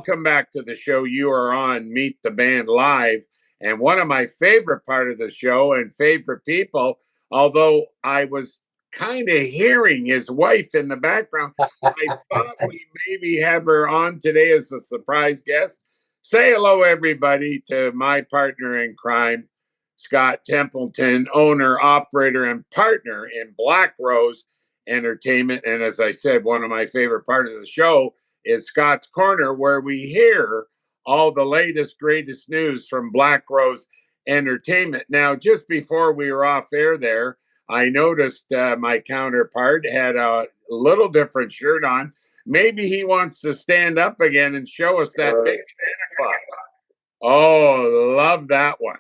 welcome back to the show. You are on Meet the Band Live. And one of my favorite part of the show and favorite people, although I was kind of hearing his wife in the background, I thought we maybe have her on today as a surprise guest. Say hello, everybody, to my partner in crime, Scott Templeton, owner, operator, and partner in Blackrose Entertainment. And as I said, one of my favorite parts of the show is Scott's Corner, where we hear all the latest, greatest news from Blackrose Entertainment. Now, just before we were off air there, I noticed my counterpart had a little different shirt on. Maybe he wants to stand up again and show us that big Santa Claus. Oh, love that one.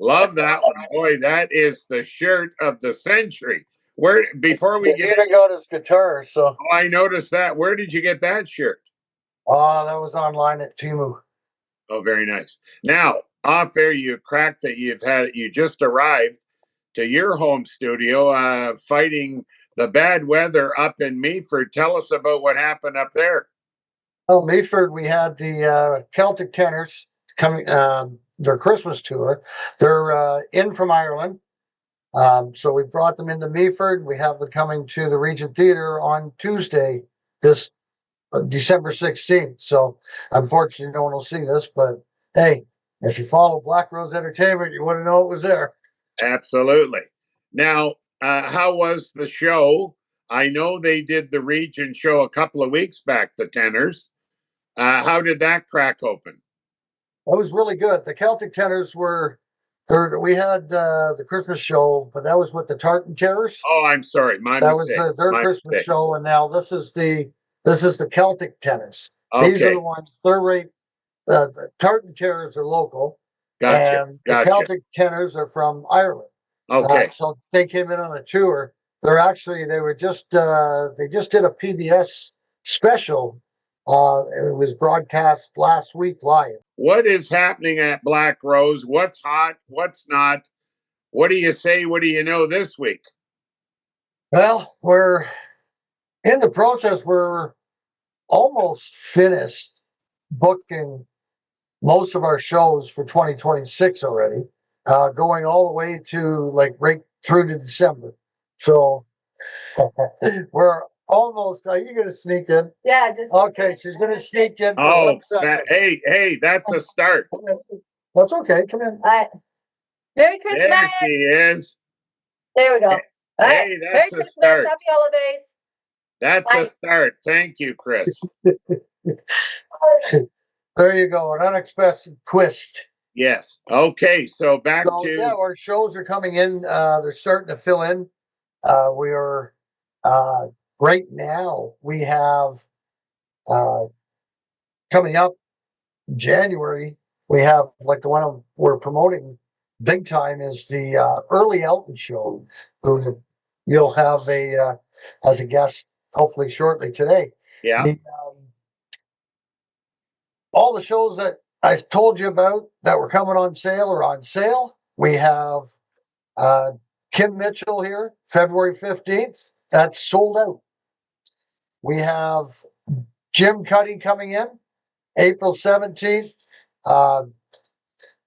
Love that one. Boy, that is the shirt of the century. Where before we get even got his guitar, so I noticed that. Where did you get that shirt? Oh, that was online at Temu. Oh, very nice. Now, off air, you cracked that you just arrived to your home studio, fighting the bad weather up in Meaford. Tell us about what happened up there. Oh, Meaford, we had the Celtic Tenors coming, their Christmas tour. They're in from Ireland. So we brought them into Meaford. We have them coming to the Regent Theatre on Tuesday, this December 16th. So unfortunately, no one will see this, but hey, if you follow Blackrose Entertainment, you wouldn't know it was there. Absolutely. Now, how was the show? I know they did the Regent show a couple of weeks back, the Tenors. How did that crack open? It was really good. The Celtic Tenors were third. We had the Christmas show, but that was with the Tartan Terrors. Oh, I'm sorry, that was their Christmas show, and now this is the Celtic Tenors. Okay. These are the ones. Third-rate. The Tartan Terrors are local, and the Celtic Tenors are from Ireland. Okay. So they came in on a tour. They were just they just did a PBS special. It was broadcast last week live. What is happening at Blackrose? What's hot? What's not? What do you say? What do you know this week? Well, we're in the process. We're almost finished booking most of our shows for 2026 already, going all the way to right through to December. So we're almost. Are you going to sneak in? Yeah, just okay. She's going to sneak in. Oh, hey, that's a start. That's okay. Come in. All right. Merry Christmas. There she is. There we go. All right. Hey, that's Merry a Christmas. start. Happy holidays. That's a start. Thank you, Chris. There you go. An unexpected twist. Yes. Okay. So back to yeah, our shows are coming in. They're starting to fill in. We are right now. We have coming up January. We have the one we're promoting big time is the early Elton show, who you'll have as a guest hopefully shortly today. Yeah. All the shows that I told you about that were coming on sale are on sale. We have Kim Mitchell here, February 15th. That's sold out. We have Jim Cuddy coming in, April 17th.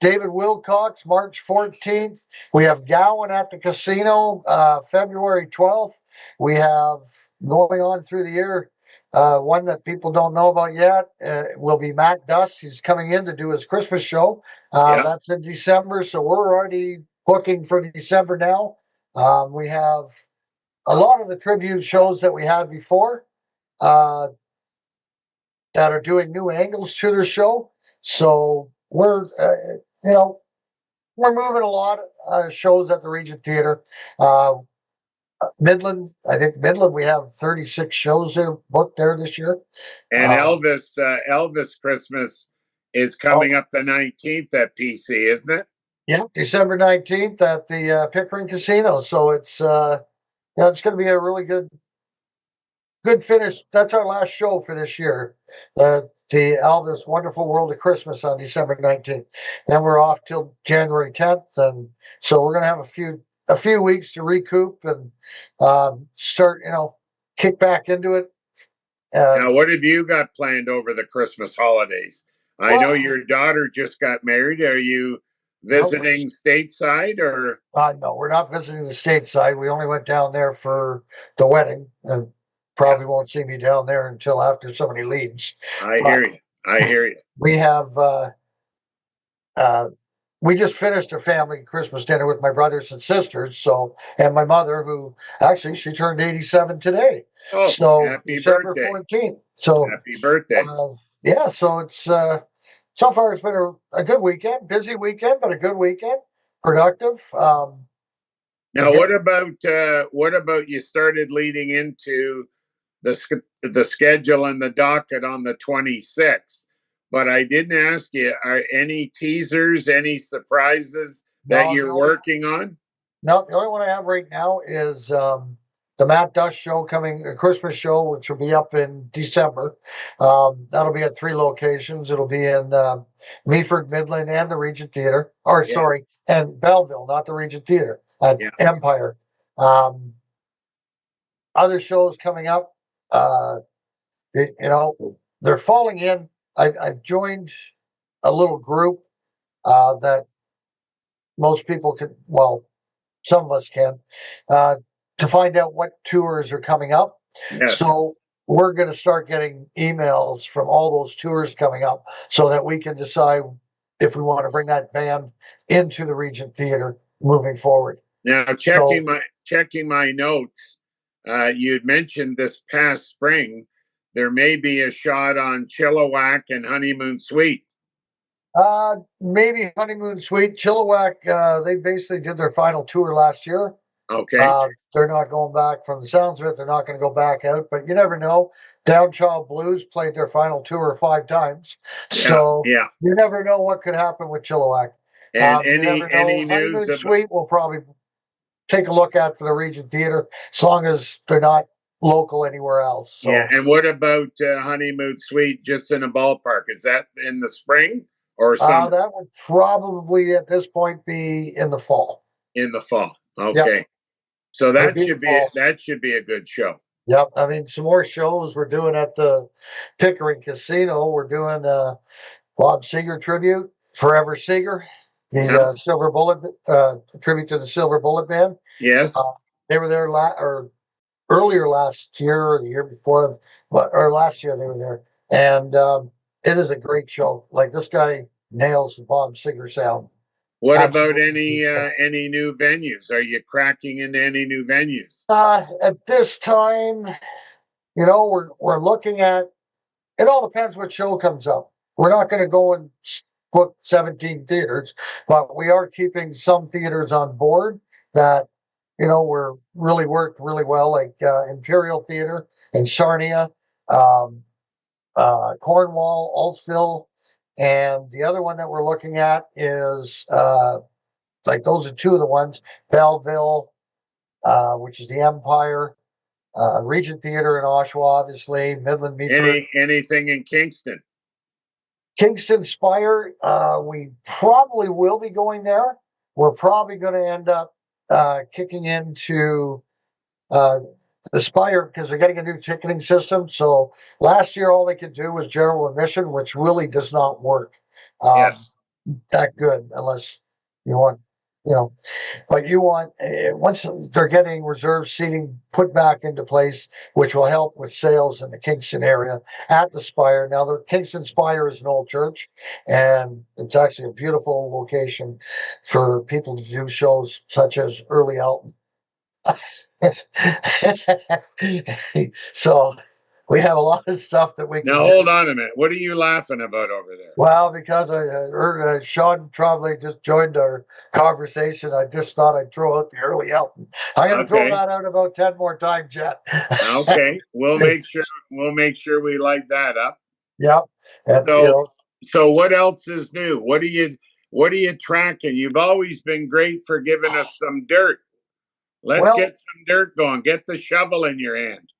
David Wilcox, March 14th. We have Gowan at the Casino, February 12th. We have, going on through the year, one that people don't know about yet will be Matt Duss. He's coming in to do his Christmas show. That's in December, so we're already booking for December now. We have a lot of the tribute shows that we had before that are doing new angles to their show. So we're moving a lot of shows at the Regent Theatre. Midland, I think Midland, we have 36 shows there booked there this year. And Elvis Christmas is coming up the 19th at PC, isn't it? Yeah, December 19th at the Pickering Casino. So it's it's going to be a really good finish. That's our last show for this year. The Elvis Wonderful World of Christmas on December 19th. Then we're off till January 10th, and so we're going to have a few weeks to recoup and start, kick back into it Now, what have you got planned over the Christmas holidays? I know your daughter just got married. Are you visiting stateside or? No, we're not visiting the stateside. We only went down there for the wedding, and probably won't see me down there until after somebody leaves. I hear you. I hear you. We have we just finished a family Christmas dinner with my brothers and sisters. So, and my mother, who actually she turned 87 today. Oh, so happy December birthday. 14th. So happy birthday. Yeah, so it's so far it's been a good weekend, busy weekend, but a good weekend, productive. Now, what about you started leading into the schedule and the docket on the 26th? But I didn't ask you, are any teasers, any surprises that you're working on? No, the only one I have right now is the Matt Dush show coming, a Christmas show, which will be up in December. That'll be at 3 locations. It'll be in Meaford, Midland, and the Regent Theater. Sorry, and Belleville, not the Regent Theater, at Empire. Other shows coming up, they're falling in. I've joined a little group that most people can, well, some of us can, to find out what tours are coming up. Yes. So we're going to start getting emails from all those tours coming up so that we can decide if we want to bring that band into the Regent Theater moving forward. Now, checking my notes, you'd mentioned this past spring there may be a shot on Chilliwack and Honeymoon Suite. Maybe Honeymoon Suite. Chilliwack, they basically did their final tour last year. Okay. They're not going back. From the sounds of it, they're not going to go back out, but you never know. Downchild Blues played their final tour 5 times. So you never know what could happen with Chilliwack. And any news Honeymoon Suite we'll probably take a look at for the Regent Theater, as long as they're not local anywhere else. So. Yeah, and what about Honeymoon Suite, just in a ballpark? Is that in the spring or summer? That would probably at this point be in the fall. In the fall. Okay. Yep. So that should be a good show. Yep. I mean, some more shows we're doing at the Pickering Casino. We're doing Bob Seger tribute, Forever Seger, the Silver Bullet tribute to the Silver Bullet Band. Yes. They were there earlier last year or the year before, or last year they were there. And it is a great show. Like, this guy nails the Bob Seger sound. What about any new venues? Are you cracking into any new venues? At this time, we're looking at, it all depends what show comes up. We're not going to go and book 17 theaters, but we are keeping some theaters on board that, we're really worked really well, like Imperial Theater in Sarnia, Cornwall, Altsville, and the other one that we're looking at is those are 2 of the ones, Belleville, which is the Empire, Regent Theater in Oshawa, obviously, Midland, Meaford. Anything in Kingston? Kingston Spire, we probably will be going there. We're probably going to end up kicking into the Spire because they're getting a new ticketing system. So last year, all they could do was general admission, which really does not work that good unless you want, but you want, once they're getting reserved seating put back into place, which will help with sales in the Kingston area at the Spire. Now, the Kingston Spire is an old church, and it's actually a beautiful location for people to do shows such as early Elton. So we have a lot of stuff that we can. Now, hold on a minute. What are you laughing about over there? Well, because I heard Sean probably just joined our conversation. I just thought I'd throw out the early Elton. I'm going to throw that out about 10 more times yet. Okay, we'll make sure we light that up. Yep. And, so what else is new? What are you tracking? You've always been great for giving us some dirt. Let's get some dirt going. Get the shovel in your hand.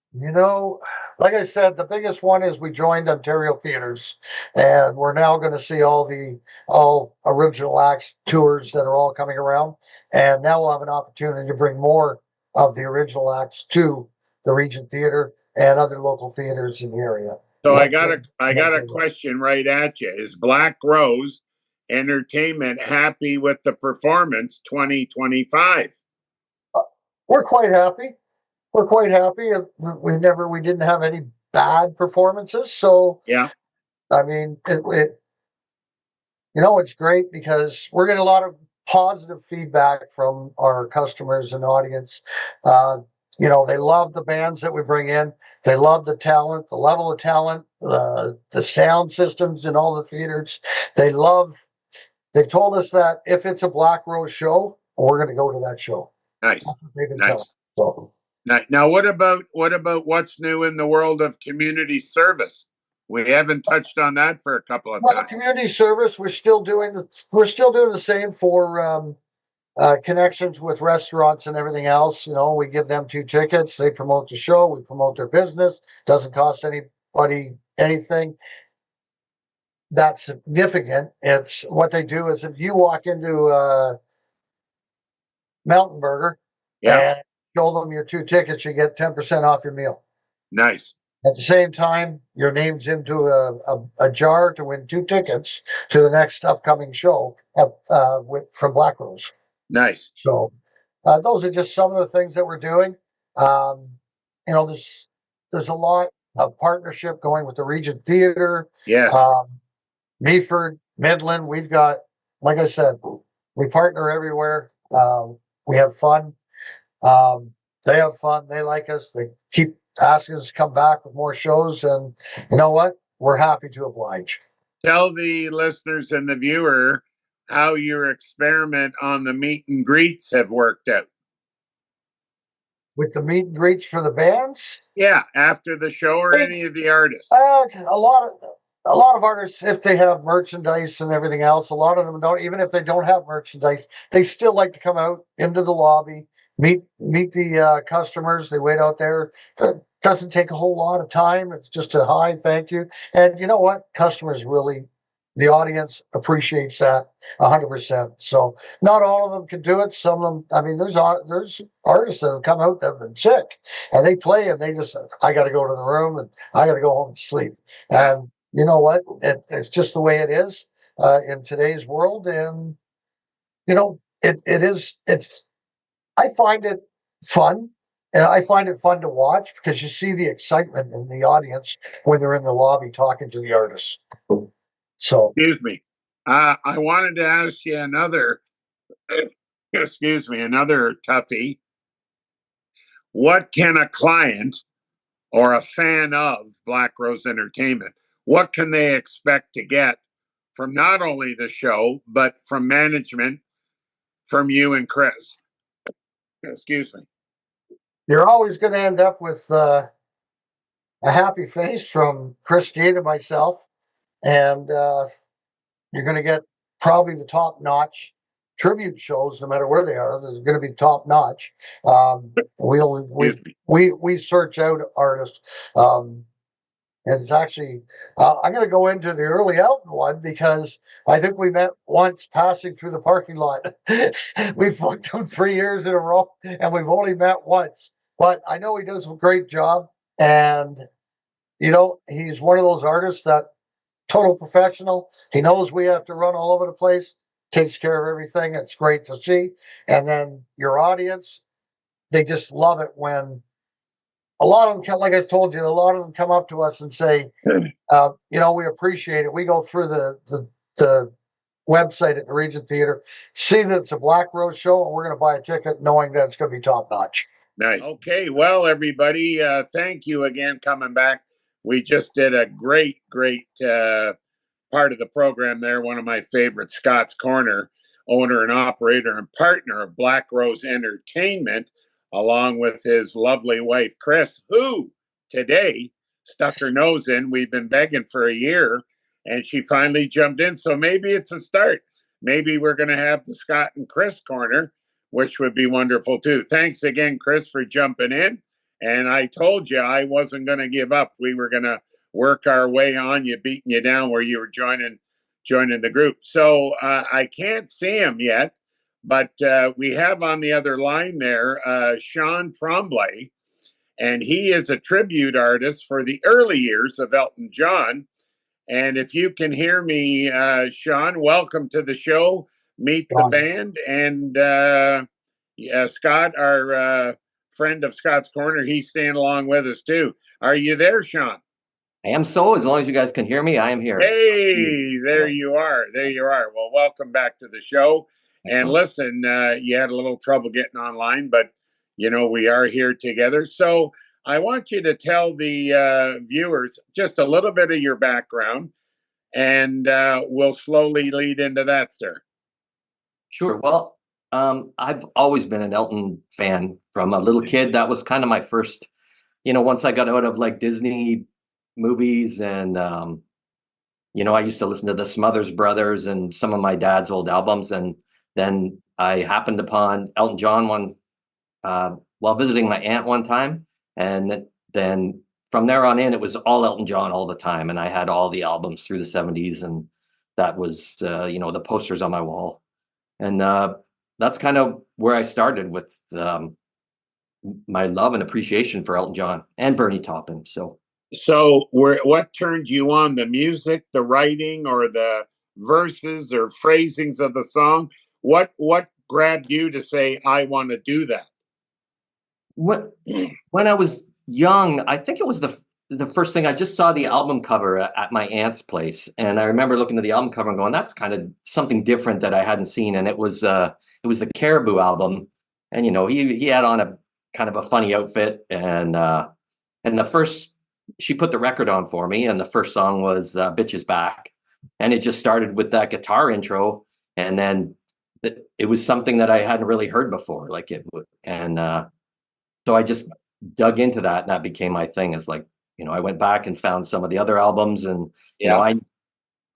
Like I said, the biggest one is we joined Ontario Theatres, and we're now going to see all original acts tours that are all coming around. And now we'll have an opportunity to bring more of the original acts to the Regent Theatre and other local theaters in the area. So I got a question right at you. Is Blackrose Entertainment happy with the performance 2025? We're quite happy. We're quite happy. We didn't have any bad performances. So yeah, I mean, it's great because we're getting a lot of positive feedback from our customers and audience. They love the bands that we bring in. They love the talent, the level of talent, the sound systems in all the theaters. They've told us that if it's a Blackrose show, we're going to go to that show. Nice. Nice. So. Now, what about what's new in the world of community service? We haven't touched on that for a couple of times. Community service, we're still doing the same for connections with restaurants and everything else. We give them 2 tickets. They promote the show. We promote their business. Doesn't cost anybody anything that's significant. It's what they do is if you walk into Mountain Burger and show them your 2 tickets, you get 10% off your meal. Nice. At the same time, your name's into a jar to win 2 tickets to the next upcoming show from Blackrose. Nice. So those are just some of the things that we're doing. There's a lot of partnership going with the Regent Theater. Yes. Meaford, Midland. We've got, like I said, we partner everywhere. We have fun. They have fun. They like us. They keep asking us to come back with more shows. And you know what? We're happy to oblige. Tell the listeners and the viewer how your experiment on the meet and greets have worked out. With the meet and greets for the bands? Yeah, after the show or any of the artists. A lot of artists, if they have merchandise and everything else, a lot of them don't. Even if they don't have merchandise, they still like to come out into the lobby, meet the customers. They wait out there. It doesn't take a whole lot of time. It's just a hi, thank you. And you know what? The audience appreciates that 100%. So not all of them can do it. Some of them, I mean, there's artists that have come out that have been sick and they play and they just, I got to go to the room and I got to go home and sleep. And you know what? It's just the way it is in today's world. And, I find it fun. And I find it fun to watch because you see the excitement in the audience when they're in the lobby talking to the artists. So, excuse me. I wanted to ask you another toughie. What can a client or a fan of Blackrose Entertainment, what can they expect to get from not only the show, but from management, from you and Chris? Excuse me. You're always going to end up with a happy face from Christine and myself. And you're going to get probably the top-notch tribute shows, no matter where they are. There's going to be top-notch. We search out artists. And it's actually, I'm going to go into the early Elton one because I think we met once passing through the parking lot. We've booked him 3 years in a row and we've only met once. But I know he does a great job. And, he's one of those artists that total professional. He knows we have to run all over the place, takes care of everything. It's great to see. And then your audience, they just love it when a lot of them, like I told you, a lot of them come up to us and say, we appreciate it. We go through the website at the Regent Theater, see that it's a Blackrose show, and we're going to buy a ticket knowing that it's going to be top notch. Nice. Okay. Well, everybody, thank you again coming back. We just did a great part of the program there. One of my favorites, Scott's Corner, owner and operator and partner of Blackrose Entertainment, along with his lovely wife, Chris, who today stuck her nose in. We've been begging for a year, and she finally jumped in. So maybe it's a start. Maybe we're going to have the Scott and Chris Corner, which would be wonderful too. Thanks again, Chris, for jumping in. And I told you I wasn't going to give up. We were going to work our way on you, beating you down where you were joining the group. So I can't see him yet, but we have on the other line there Sean Tremblay. and he is a tribute artist for the early years of Elton John. And if you can hear me, Sean, welcome to the show. Meet the band. And Scott, our friend of Scott's Corner, he's staying along with us too. Are you there, Sean? I am so. As long as you guys can hear me, I am here. Hey, there you are. There you are. Well, welcome back to the show. Excellent. And listen, you had a little trouble getting online, but we are here together. So I want you to tell the viewers just a little bit of your background, and we'll slowly lead into that, sir. Sure. Well, I've always been an Elton fan from a little kid. That was kind of my first, once I got out of like Disney movies and, I used to listen to the Smothers Brothers and some of my dad's old albums. And then I happened upon Elton John while visiting my aunt one time. And then from there on in, it was all Elton John all the time. And I had all the albums through the 70s. And that was, the posters on my wall. And that's kind of where I started with my love and appreciation for Elton John and Bernie Taupin. So what turned you on? The music, the writing, or the verses or phrasings of the song? What grabbed you to say, I want to do that? When I was young, I think it was the first thing. I just saw the album cover at my aunt's place, and I remember looking at the album cover and going, "That's kind of something different that I hadn't seen." And it was the Caribou album, and he had on a kind of a funny outfit, and she put the record on for me, and the first song was "Bitch Is Back," and it just started with that guitar intro, and then it was something that I hadn't really heard before, so I just dug into that, and that became my thing. Is like, I went back and found some of the other albums, and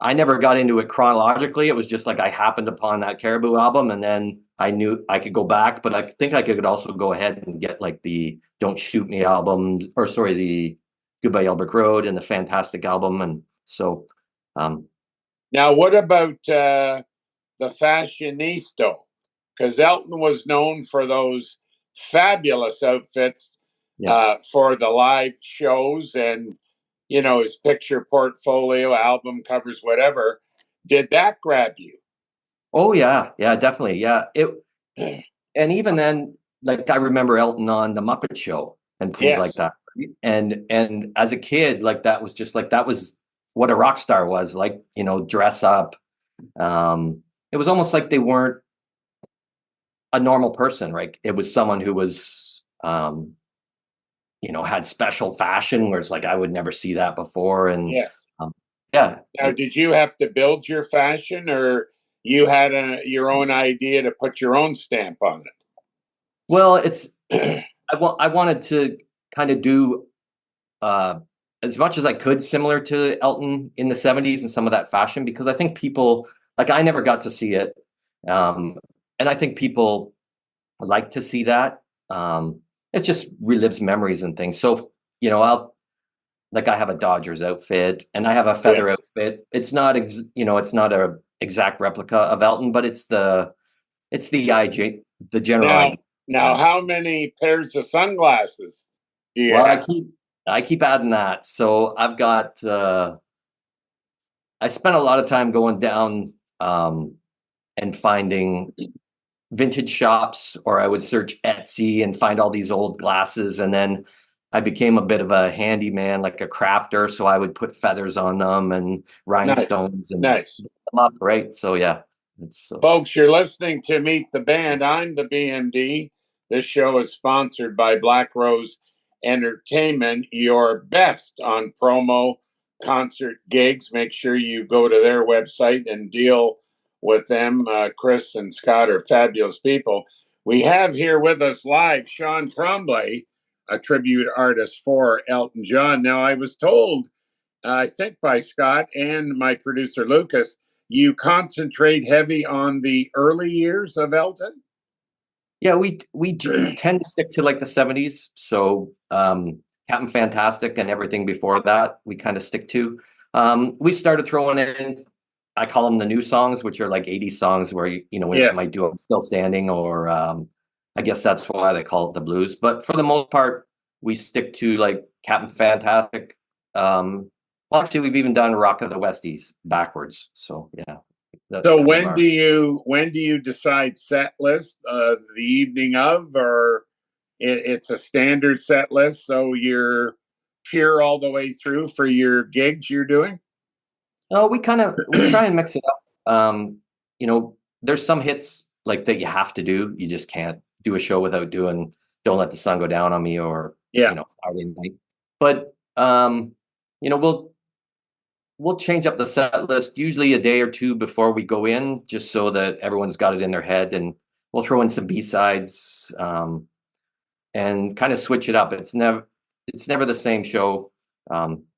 I never got into it chronologically. It was just like I happened upon that Caribou album, and then I knew I could go back, but I think I could also go ahead and get like the Don't Shoot Me albums, the Goodbye Elbrook Road and the Fantastic album. And so now what about the Fashionista? Because Elton was known for those fabulous outfits for the live shows and his picture portfolio, album covers, whatever. Did that grab you? Oh yeah, definitely. Yeah. And even then, like I remember Elton on the Muppet Show and things like that. And as a kid, like that was what a rock star was, like, dress up. It was almost like they weren't a normal person, right? It was someone who was had special fashion where it's like I would never see that before. And now, did you have to build your fashion, or you had your own idea to put your own stamp on it? Well, it's I wanted to kind of do as much as I could similar to Elton in the 70s and some of that fashion, because I think people, like, I never got to see it, and I think people like to see that. It just relives memories and things. So I have a Dodgers outfit and I have a feather outfit. It's not it's not a exact replica of Elton, but it's the IJ, the general. Now, how many pairs of sunglasses do you have? I keep adding that. So I've got I spent a lot of time going down and finding vintage shops, or I would search Etsy and find all these old glasses, and then I became a bit of a handyman, like a crafter. So I would put feathers on them and rhinestones and put them up, right? So yeah. Folks, you're listening to Meet the Band. I'm the BMD. This show is sponsored by Blackrose Entertainment, your best on promo concert gigs. Make sure you go to their website and deal with them. Chris and Scott are fabulous people. We have here with us live Sean Tremblay, a tribute artist for Elton John. Now, I was told, I think by Scott and my producer Lucas, you concentrate heavy on the early years of Elton? Yeah, we tend to stick to like the 70s. So Captain Fantastic and everything before that, we kind of stick to. We started throwing in, I call them the new songs, which are like 80s songs where, we might do I'm Still Standing, or I guess that's why they call it the blues. But for the most part, we stick to like Captain Fantastic. Well, actually, we've even done Rock of the Westies backwards. So yeah, that's So kind of our. when do you decide set list? The evening of, or it's a standard set list, so you're pure all the way through for your gigs you're doing? Oh, we try and mix it up. You know, there's some hits like that you have to do. You just can't do a show without doing "Don't Let the Sun Go Down on Me" or Yeah. Saturday Night. But you know, we'll change up the set list usually a day or two before we go in, just so that everyone's got it in their head, and we'll throw in some B-sides and kind of switch it up. It's never the same show.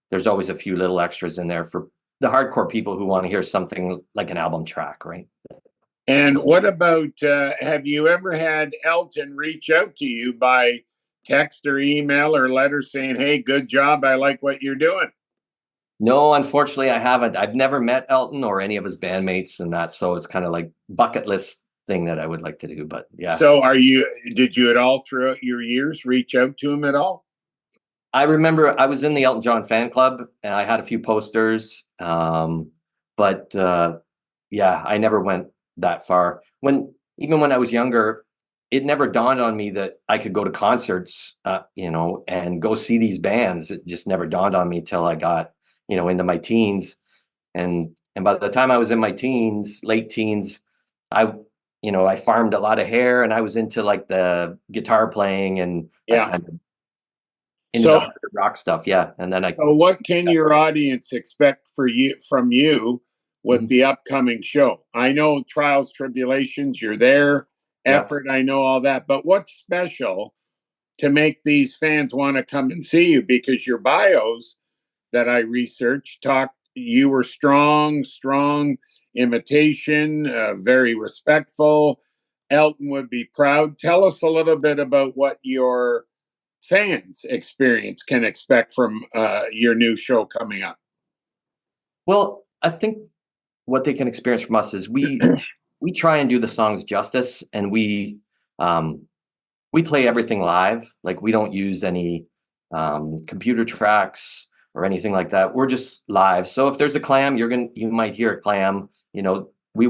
There's always a few little extras in there for the hardcore people who want to hear something like an album track, right? And what about, have you ever had Elton reach out to you by text or email or letter saying, hey, good job, I like what you're doing? No, unfortunately, I haven't. I've never met Elton or any of his bandmates and that, so it's kind of like bucket list thing that I would like to do. But yeah. So did you at all throughout your years reach out to him at all? I remember I was in the Elton John fan club and I had a few posters. But yeah, I never went that far. Even when I was younger, it never dawned on me that I could go to concerts, and go see these bands. It just never dawned on me till I got, into my teens. And by the time I was in my teens, late teens, I farmed a lot of hair and I was into like the guitar playing and I Yeah. kind of into So, the hard rock stuff. Yeah. And then so what can your audience expect from you with the upcoming show? I know trials, tribulations, you're there, yeah. effort, I know all that, but what's special to make these fans want to come and see you? Because your bios that I researched you were strong imitation, very respectful. Elton would be proud. Tell us a little bit about what your fans experience can expect from your new show coming up. Well, I think what they can experience from us is we try and do the songs justice, and we play everything live. Like we don't use any computer tracks or anything like that. We're just live. So if there's a clam, you might hear a clam. We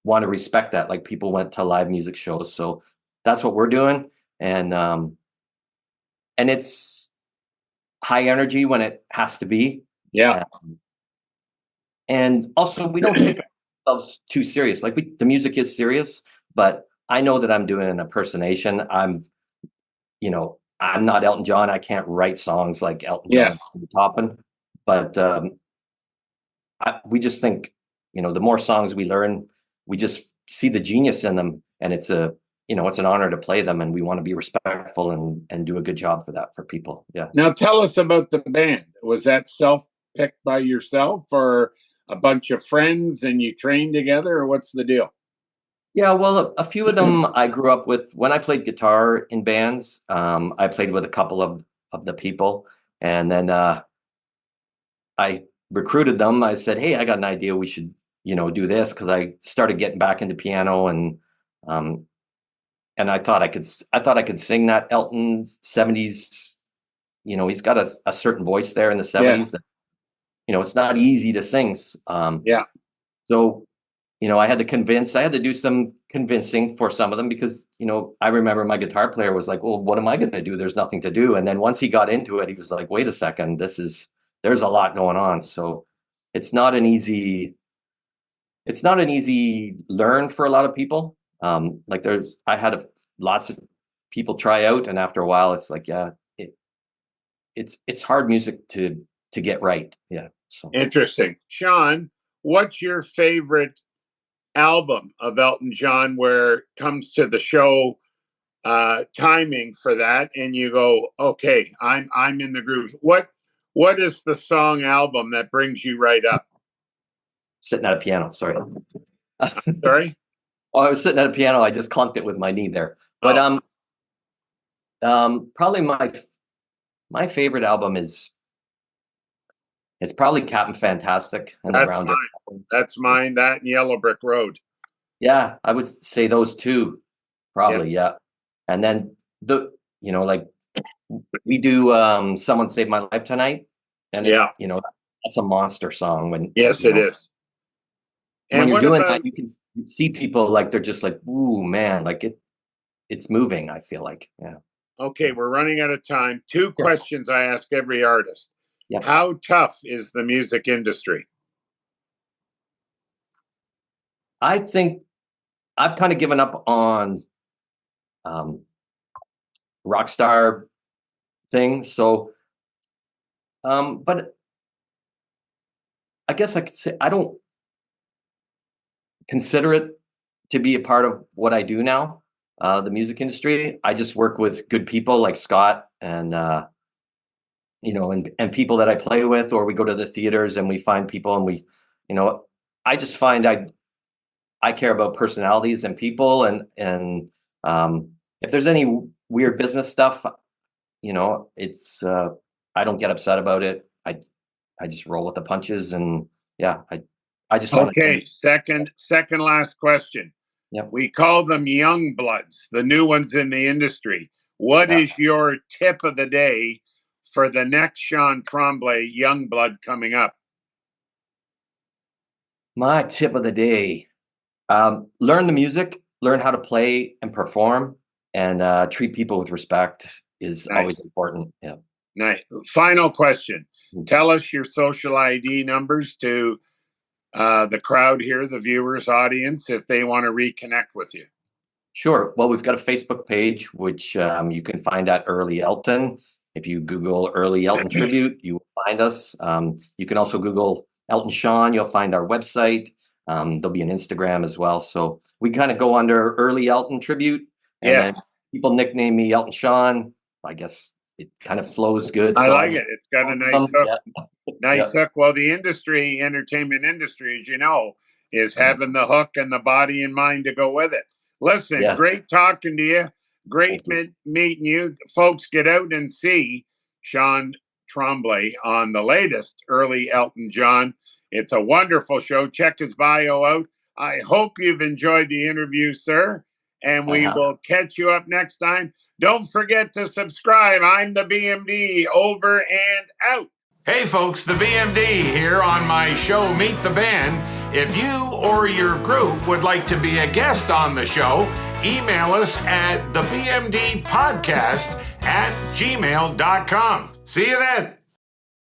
want to respect that. Like people went to live music shows, so that's what we're doing, and it's high energy when it has to be. Yeah. And also, we don't take ourselves too serious. Like the music is serious, but I know that I'm doing an impersonation. I'm not Elton John. I can't write songs like Elton John Toppin. But we just think, the more songs we learn, we just see the genius in them, and it's an honor to play them, and we want to be respectful and do a good job for people. Yeah. Now tell us about the band. Was that self-picked by yourself or a bunch of friends and you trained together, or what's the deal? Yeah, well, a few of them I grew up with. When I played guitar in bands, I played with a couple of the people, and then I recruited them. I said, "Hey, I got an idea. We should, do this," because I started getting back into piano, um, and I thought I could sing that Elton 70s. He's got a certain voice there in the 70s that, it's not easy to sing. Yeah. So, I had to do some convincing for some of them because, I remember my guitar player was like, well, what am I going to do? There's nothing to do. And then once he got into it, he was like, wait a second, there's a lot going on. So it's not an easy learn for a lot of people. I had lots of people try out, and after a while it's like, yeah, it's hard music to get right. Yeah. So Interesting. Sean, what's your favorite album of Elton John where it comes to the show timing for that and you go, okay, I'm in the groove? What is the song album that brings you right up? Sitting at a piano, sorry. Sorry? Oh, I was sitting at a piano. I just clunked it with my knee there. But probably my favorite album it's probably Captain Fantastic and the Round. That's mine. That and Yellow Brick Road. Yeah, I would say those two, probably. Yeah, and then like we do Someone Saved My Life Tonight. And Yeah. that's a monster song when Yes, it is. when And you're what doing about that, you can see people like they're just like, ooh, man, like it's moving, I feel like. Yeah. okay, we're running out of time. Two Sure. questions I ask every artist. Yeah. How tough is the music industry? I think I've kind of given up on rock star thing. So, but I guess I could say I don't consider it to be a part of what I do now, the music industry. I just work with good people like Scott and and people that I play with, or we go to the theaters and we find people and I just find I care about personalities and people and if there's any weird business stuff, it's I don't get upset about it. I just roll with the punches and yeah, I just want to. Okay, second last question. Yep. We call them young bloods, the new ones in the industry. What is your tip of the day for the next Sean Tremblay young blood coming up? My tip of the day: learn the music, learn how to play and perform, and treat people with respect is always important. Yeah. Nice. Final question. Tell us your social ID numbers to the crowd here, the viewers, audience, if they want to reconnect with you. Sure. Well, we've got a Facebook page, which you can find at Early Elton. If you Google Early Elton Tribute, you will find us. You can also Google Elton Sean. You'll find our website. There'll be an Instagram as well. So we kind of go under Early Elton Tribute. And then people nickname me Elton Sean. I guess it kind of flows good. I so like it. It's got a nice hook. Yeah. Nice hook. Well, the entertainment industry, as you know, is having the hook and the body and mind to go with it. Listen, great talking to you. Great meeting you. Folks, get out and see Sean Tremblay on the latest Early Elton John. It's a wonderful show. Check his bio out. I hope you've enjoyed the interview, sir. And we will catch you up next time. Don't forget to subscribe. I'm the BMD, over and out. Hey folks, the BMD here on my show, Meet the Band. If you or your group would like to be a guest on the show, email us at thebmdpodcast@gmail.com. See you then.